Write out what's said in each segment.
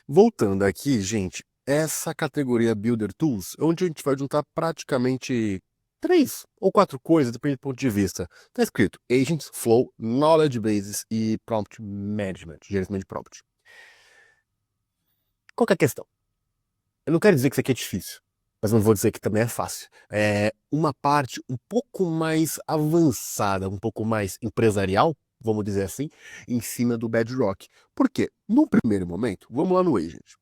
Voltando aqui, gente, essa categoria Builder Tools, é onde a gente vai juntar praticamente 3 ou 4 coisas, depende do ponto de vista. Está escrito Agents, Flow, Knowledge Bases e Prompt Management, gerenciamento de prompt. Qual que é a questão? Eu não quero dizer que isso aqui é difícil, mas não vou dizer que também é fácil. É uma parte um pouco mais avançada, um pouco mais empresarial, vamos dizer assim, em cima do Bedrock. Por quê? No primeiro momento, vamos lá no Agent.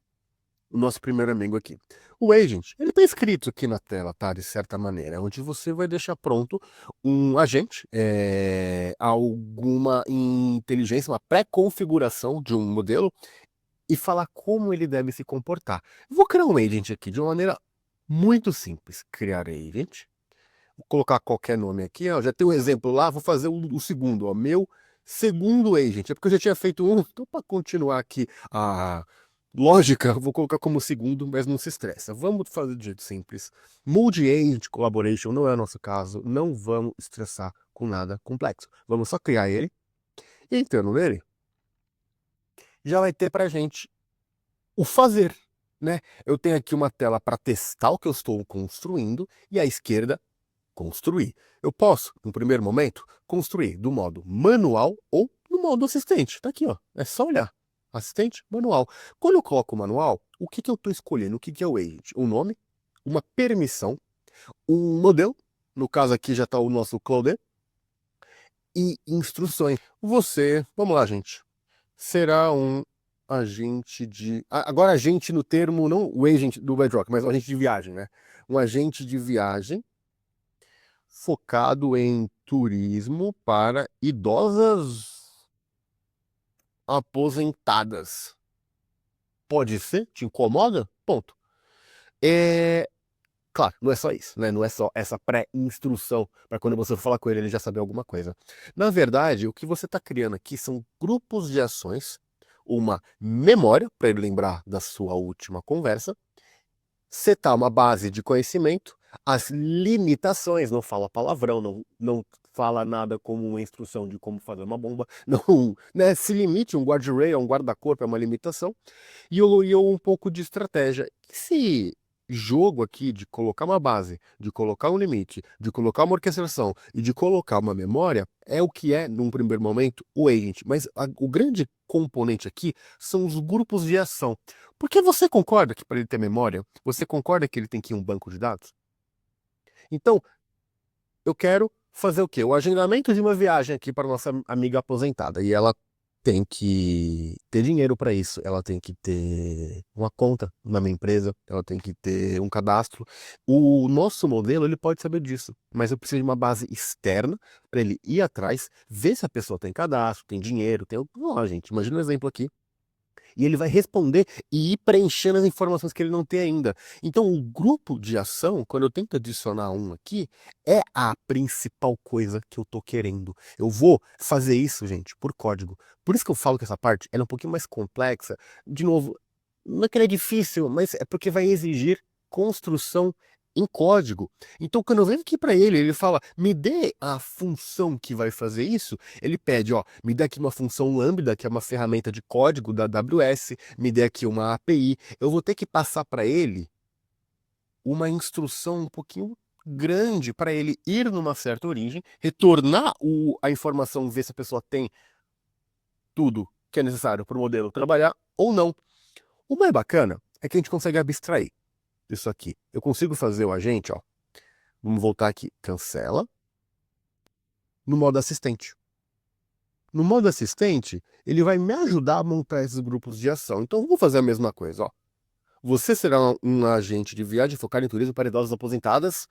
O nosso primeiro amigo aqui. O agent, ele está escrito aqui na tela, tá? De certa maneira, onde você vai deixar pronto um agente, alguma inteligência, uma pré-configuração de um modelo e falar como ele deve se comportar. Eu vou criar um agent aqui de uma maneira muito simples. Criar agent. Vou colocar qualquer nome aqui, ó. Já tem um exemplo lá, vou fazer o segundo, ó. Meu segundo agent. É porque eu já tinha feito um, então para continuar aqui a lógica, vou colocar como segundo, mas não se estressa. Vamos fazer de jeito simples. Multi-agent collaboration não é o nosso caso, não vamos estressar com nada complexo. Vamos só criar ele, e entrando nele, já vai ter pra gente o fazer, né? Eu tenho aqui uma tela para testar o que eu estou construindo, e à esquerda, construir. Eu posso, no primeiro momento, construir do modo manual ou no modo assistente. Tá aqui, ó. É só olhar. Assistente, manual. Quando eu coloco manual, o que eu estou escolhendo? O que é o agent? Um nome, uma permissão, um modelo, no caso aqui já está o nosso Claude, e instruções. Você, vamos lá, gente, será um agente de... Agora agente no termo, não o agent do Bedrock, mas o agente de viagem, né? Um agente de viagem focado em turismo para idosas aposentadas. Pode ser? Te incomoda? Ponto. É... Claro, não é só isso, né? Não é só essa pré-instrução para quando você falar com ele, ele já saber alguma coisa. Na verdade, o que você está criando aqui são grupos de ações, uma memória para ele lembrar da sua última conversa, setar uma base de conhecimento, as limitações, não fala palavrão, não fala nada como uma instrução de como fazer uma bomba, não, né, se limite, um guardrail, um guarda-corpo é uma limitação, e um pouco de estratégia. Esse jogo aqui de colocar uma base, de colocar um limite, de colocar uma orquestração e de colocar uma memória é o que é, num primeiro momento, o agent. Mas o grande componente aqui são os grupos de ação. Porque você concorda que para ele ter memória, você concorda que ele tem que ir em um banco de dados? Então, eu quero fazer o quê? O agendamento de uma viagem aqui para nossa amiga aposentada. E ela tem que ter dinheiro para isso. Ela tem que ter uma conta na minha empresa. Ela tem que ter um cadastro. O nosso modelo, ele pode saber disso. Mas eu preciso de uma base externa para ele ir atrás, ver se a pessoa tem cadastro, tem dinheiro, tem... Ó, gente, imagina um exemplo aqui. E ele vai responder e ir preenchendo as informações que ele não tem ainda. Então, o grupo de ação, quando eu tento adicionar um aqui, é a principal coisa que eu estou querendo. Eu vou fazer isso, gente, por código. Por isso que eu falo que essa parte ela é um pouquinho mais complexa. De novo, não é que ela é difícil, mas é porque vai exigir construção em código. Então, quando eu venho aqui para ele, ele fala, me dê a função que vai fazer isso. Ele pede, ó, me dê aqui uma função Lambda, que é uma ferramenta de código da AWS, me dê aqui uma API. Eu vou ter que passar para ele uma instrução um pouquinho grande para ele ir numa certa origem, retornar a informação, ver se a pessoa tem tudo que é necessário para o modelo trabalhar ou não. O mais bacana é que a gente consegue abstrair isso aqui. Eu consigo fazer o agente, ó. Vamos voltar aqui. Cancela. No modo assistente. No modo assistente, ele vai me ajudar a montar esses grupos de ação. Então, vamos fazer a mesma coisa, ó. Você será um agente de viagem focado em turismo para idosas aposentadas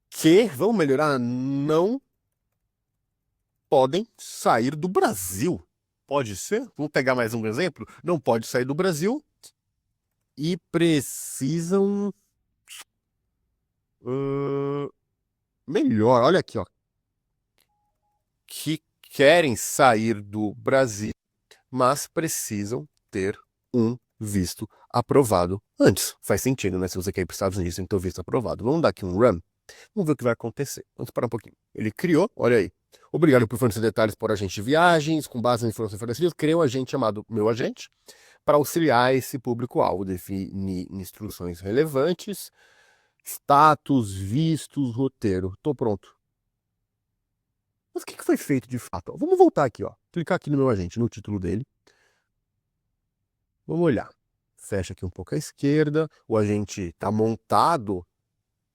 que, vamos melhorar, não podem sair do Brasil. Pode ser? Vamos pegar mais um exemplo? Não pode sair do Brasil e precisam... melhor, olha aqui, ó. Que querem sair do Brasil, mas precisam ter um visto aprovado antes. Faz sentido, né? Se você quer ir para os Estados Unidos, tem que ter o visto aprovado. Vamos dar aqui um run. Vamos ver o que vai acontecer. Vamos parar um pouquinho. Ele criou, olha aí. Obrigado por fornecer detalhes para o agente de viagens. Com base nas informações fornecidas, criei um agente chamado Meu Agente para auxiliar esse público-alvo, definir instruções relevantes, status, vistos, roteiro. Tô pronto. Mas o que foi feito de fato? Vamos voltar aqui, ó. Clicar aqui no Meu Agente, no título dele. Vamos olhar. Fecha aqui um pouco à esquerda. O agente está montado,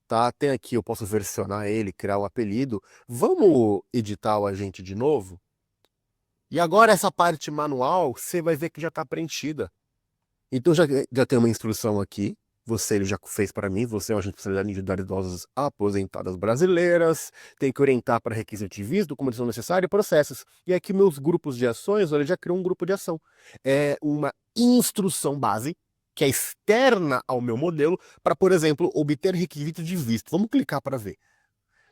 tá? Tem aqui, eu posso versionar ele, criar um apelido. Vamos editar o agente de novo? E agora essa parte manual, você vai ver que já está preenchida. Então já tem uma instrução aqui. Ele já fez para mim. Você é um agente de especialidade individual de idosas aposentadas brasileiras. Tem que orientar para requisito de visto, documentação necessária e processos. E aqui meus grupos de ações, olha, ele já criou um grupo de ação. É uma instrução base que é externa ao meu modelo para, por exemplo, obter requisito de visto. Vamos clicar para ver.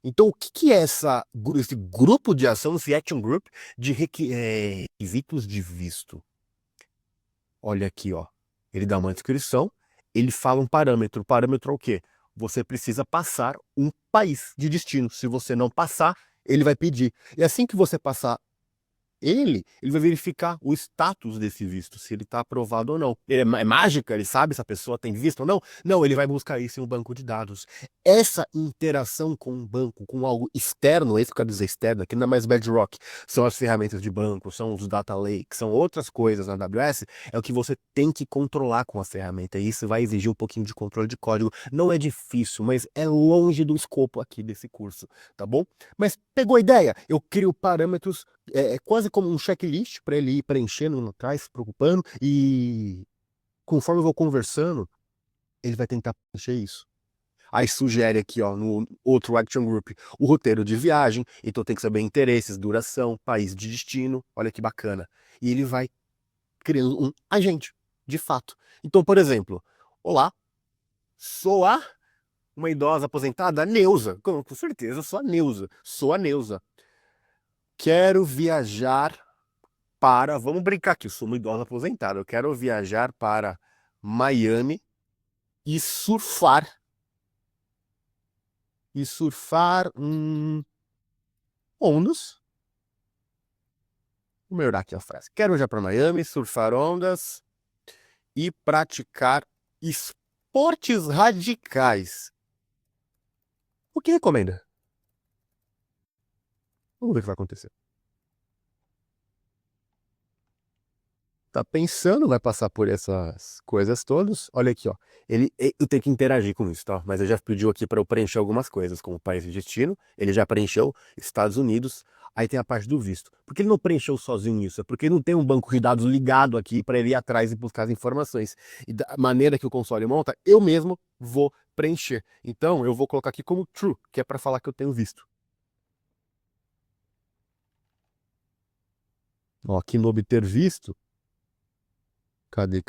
Então, o que é esse grupo de ação, esse action group de requisitos de visto? Olha aqui, ó. Ele dá uma descrição, ele fala um parâmetro. O parâmetro é o quê? Você precisa passar um país de destino. Se você não passar, ele vai pedir. E assim que você passar ele vai verificar o status desse visto, se ele está aprovado ou não. É mágica, ele sabe se a pessoa tem visto ou não? Não, ele vai buscar isso em um banco de dados. Essa interação com um banco, com algo externo, esse que eu quero dizer externo, aqui não é mais Bedrock, são as ferramentas de banco, são os data lakes, são outras coisas na AWS, é o que você tem que controlar com a ferramenta. E isso vai exigir um pouquinho de controle de código. Não é difícil, mas é longe do escopo aqui desse curso, tá bom? Mas pegou a ideia? Eu crio parâmetros quase como um checklist para ele ir preenchendo atrás, se preocupando, e conforme eu vou conversando, ele vai tentar preencher isso. Aí sugere aqui, ó, no outro action group, o roteiro de viagem, então tem que saber interesses, duração, país de destino, olha que bacana. E ele vai criando um agente, de fato. Então, por exemplo, olá, sou uma idosa aposentada, Neuza. Com certeza, eu sou a Neuza. Sou a Neuza. Quero viajar vamos brincar aqui, eu sou uma idosa aposentada, eu quero viajar para Miami e surfar. Ondas. Vou melhorar aqui a frase. Quero viajar para Miami, surfar ondas e praticar esportes radicais. O que recomenda? Vamos ver o que vai acontecer. Tá pensando, vai passar por essas coisas todas. Olha aqui, ó. Eu tenho que interagir com isso, tá? Mas ele já pediu aqui para eu preencher algumas coisas, como país de destino. Ele já preencheu Estados Unidos. Aí tem a parte do visto. Por que ele não preencheu sozinho isso? É porque não tem um banco de dados ligado aqui para ele ir atrás e buscar as informações. E da maneira que o console monta, eu mesmo vou preencher. Então, eu vou colocar aqui como true, que é para falar que eu tenho visto. Ó, aqui no obter visto, cadê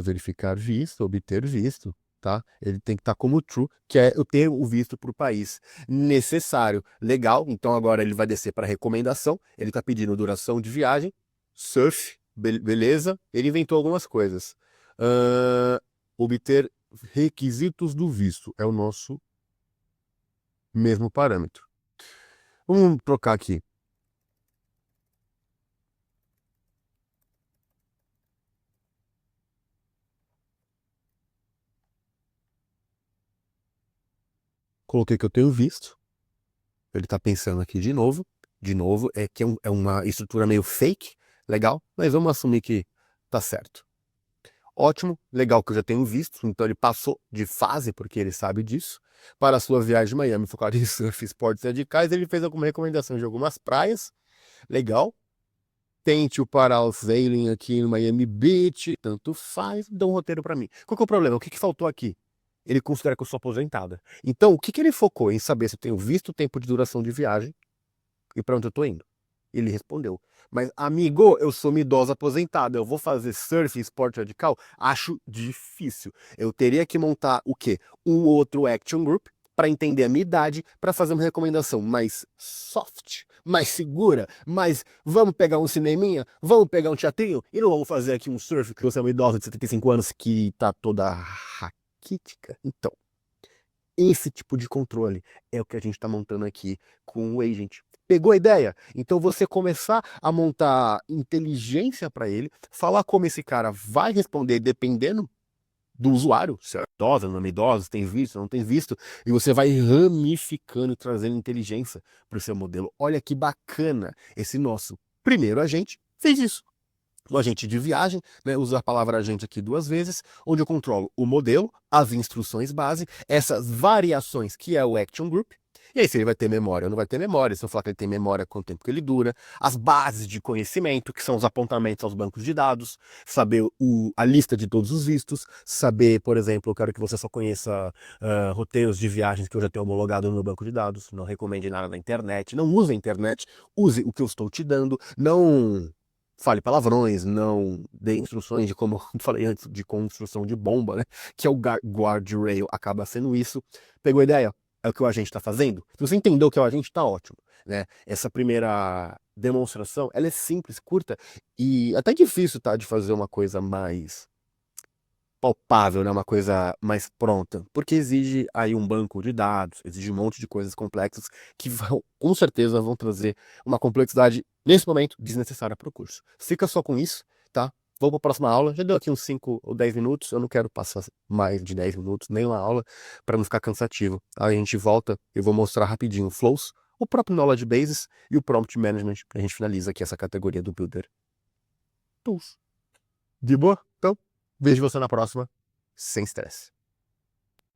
verificar visto, obter visto, tá? Ele tem que estar como true, que é eu ter o visto para o país necessário. Legal, então agora ele vai descer para recomendação, ele está pedindo duração de viagem, surf, beleza, ele inventou algumas coisas. Obter requisitos do visto, é o nosso mesmo parâmetro. Vamos trocar aqui. Coloquei que eu tenho visto. Ele está pensando aqui de novo. De novo, é que é uma estrutura meio fake. Legal, mas vamos assumir que tá certo. Ótimo, legal que eu já tenho visto. Então ele passou de fase, porque ele sabe disso. Para a sua viagem de Miami, focado em surf, esportes radicais, ele fez alguma recomendação de algumas praias. Legal. Tente o parasailing aqui no Miami Beach. Tanto faz, dá um roteiro para mim. Qual que é o problema? O que faltou aqui? Ele considera que eu sou aposentada. Então, o que ele focou? Em saber se eu tenho visto o tempo de duração de viagem e para onde eu tô indo. Ele respondeu. Mas, amigo, eu sou uma idosa aposentada, eu vou fazer surf e esporte radical? Acho difícil. Eu teria que montar o quê? Um outro action group para entender a minha idade, para fazer uma recomendação mais soft, mais segura, mais vamos pegar um cineminha, vamos pegar um teatrinho e não vamos fazer aqui um surf que você é uma idosa de 75 anos que tá toda raquítica. Então, esse tipo de controle é o que a gente está montando aqui com o agent. Pegou a ideia? Então você começar a montar inteligência para ele, falar como esse cara vai responder dependendo do usuário, se é idosa, não é idosa, se tem visto, não tem visto, e você vai ramificando e trazendo inteligência para o seu modelo. Olha que bacana, esse nosso primeiro agente fez isso. O agente de viagem, né, uso a palavra agente aqui 2 vezes, onde eu controlo o modelo, as instruções base, essas variações que é o Action Group, e aí se ele vai ter memória ou não vai ter memória, se eu falar que ele tem memória, quanto tempo que ele dura, as bases de conhecimento, que são os apontamentos aos bancos de dados, saber a lista de todos os vistos, saber, por exemplo, eu quero que você só conheça roteiros de viagens que eu já tenho homologado no banco de dados, não recomende nada na internet, não use a internet, use o que eu estou te dando, não fale palavrões, não dê instruções de como eu falei antes, de construção de bomba, né? Que é o guardrail, acaba sendo isso. Pegou a ideia? É o que o agente está fazendo? Se você entendeu o que é o agente, está ótimo, né? Essa primeira demonstração, ela é simples, curta e até difícil, tá? De fazer uma coisa mais palpável, né? Uma coisa mais pronta, porque exige aí um banco de dados, exige um monte de coisas complexas que vão, com certeza vão trazer uma complexidade, nesse momento, desnecessária para o curso. Fica só com isso, tá? Vou para a próxima aula, já deu aqui uns 5 ou 10 minutos, eu não quero passar mais de 10 minutos, nem uma aula, para não ficar cansativo. Aí a gente volta, eu vou mostrar rapidinho o Flows, o próprio Knowledge Bases e o Prompt Management, a gente finaliza aqui essa categoria do Builder Tools. De boa? Então, vejo você na próxima, sem estresse.